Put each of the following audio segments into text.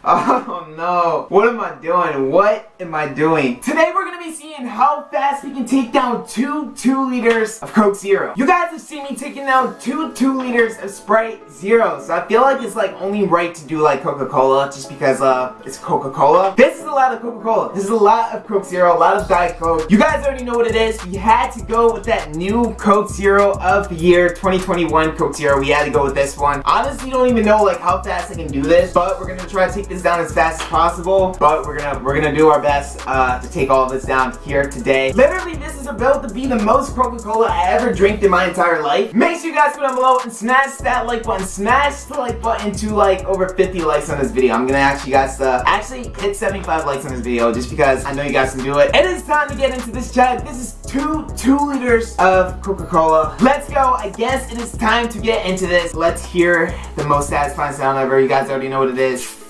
Oh no. What am I doing? What am I doing? Today we're gonna be seeing how fast we can take down two 2-liters of Coke Zero. You guys have seen me taking down two 2-liters of Sprite Zero. So I feel like it's like only right to do like Coca-Cola just because it's Coca-Cola. This is a lot of Coca-Cola. This is a lot of Coke Zero, a lot of Diet Coke. You guys already know what it is. We had to go with that new Coke Zero of the year 2021 Coke Zero. We had to go with this one. Honestly, don't even know like how fast I can do this, but we're gonna try to take this down as fast as possible. But we're gonna do our best to take all of this down here today. Literally, this is about to be the most Coca-Cola I ever drank in my entire life. Make sure you guys go down below and smash that like button. Smash the like button to like over 50 likes on this video. I'm gonna ask you guys to actually hit 75 likes on this video just because I know you guys can do it. It is time to get into this chug. This is two liters of Coca-Cola. Let's go. I guess it is time to get into this. Let's hear the most satisfying sound ever. You guys already know what it is.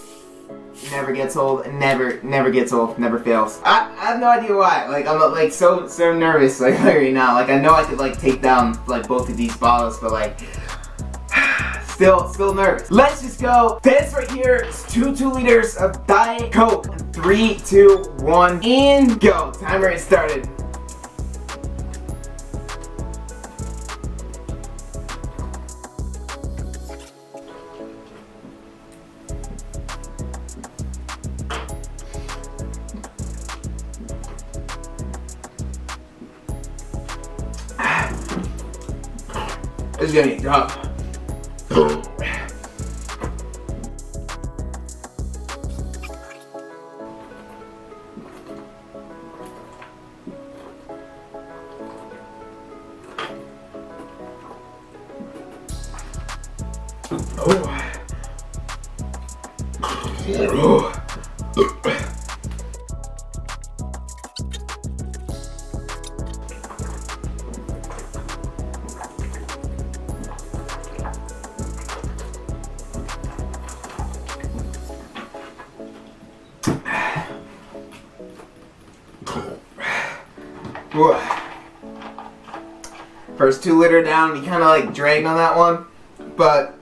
Never gets old, never gets old, never fails. I have no idea why. Like I'm like so nervous like right now. Like I know I could like take down like both of these bottles, but like still nervous. Let's just go. This right here is two 2-liters of Diet Coke. 3, 2, 1, and go. Timer is started. It's gonna be tough. First 2-liter down, we kind of like dragged on that one, but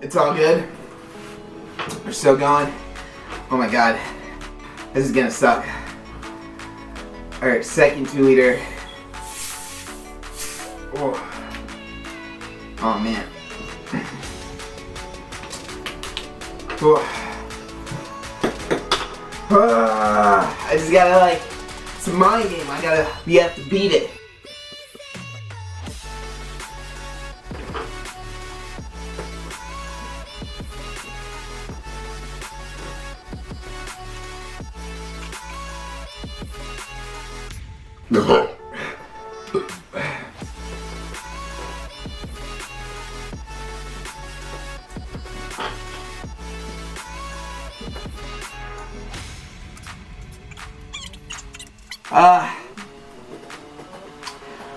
it's all good. We're still going. Oh my god, this is gonna suck. Alright, second 2-liter. Oh man. I just gotta like, it's a mind game. We have to beat it.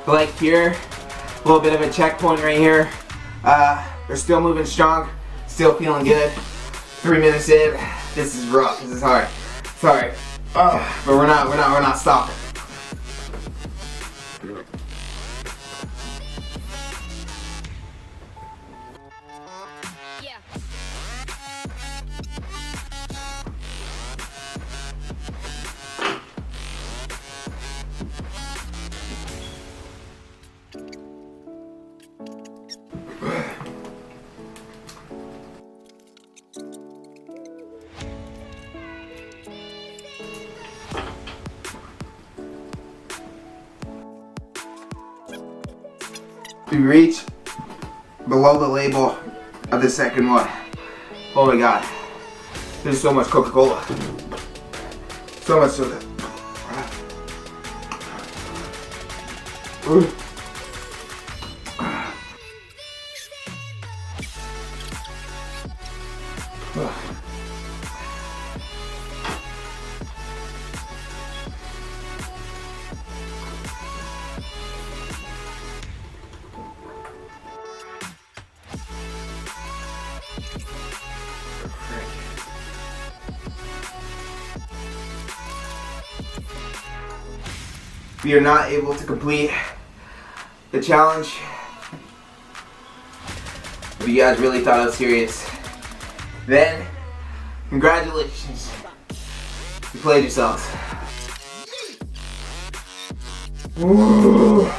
Like here, a little bit of a checkpoint right here. We're still moving strong, still feeling good. 3 minutes in. This is rough. This is hard. Sorry, but we're not stopping. We reach below the label of the second one. Oh my god. There's so much Coca-Cola. So much of it. We are not able to complete the challenge. But you guys really thought I was serious. Then Congratulations. You played yourselves. Ooh.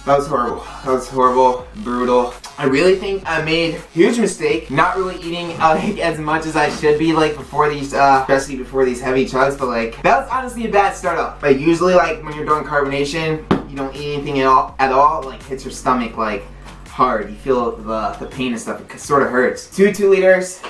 That was horrible. That was horrible, brutal. I really think I made a huge mistake not really eating like as much as I should be like before these, especially before these heavy chugs. But like that was honestly a bad startup. Like usually like when you're doing carbonation, you don't eat anything at all. Like hits your stomach like hard. You feel the pain and stuff. It sort of hurts. 2 liters.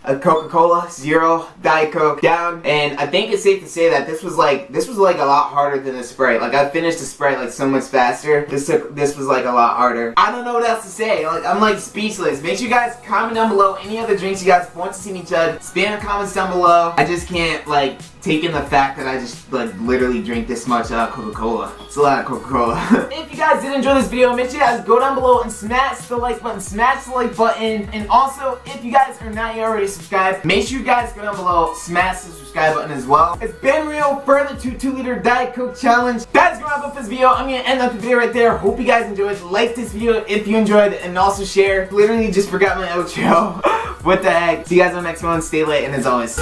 A Coca-Cola, 0, Diet Coke, down, and I think it's safe to say that this was like a lot harder than the Sprite. Like I finished the Sprite like so much faster. This was like a lot harder. I don't know what else to say. Like I'm like speechless. Make sure you guys comment down below any other drinks you guys want to see me chug. Spam the comments down below. I just can't like take in the fact that I just like literally drink this much Coca-Cola. It's a lot of Coca-Cola. If you guys did enjoy this video, make sure you guys go down below and smash the like button. Smash the like button, and also if you guys are not yet already subscribed, make sure you guys go down below, smash the subscribe button as well. It's been real for the 2-liter Diet Coke challenge. That's gonna wrap up this video. I'm gonna end up the video right there. Hope you guys enjoyed. Like this video if you enjoyed, and also share. Literally just forgot my outro. What the heck? See you guys on the next one. Stay late, and as always.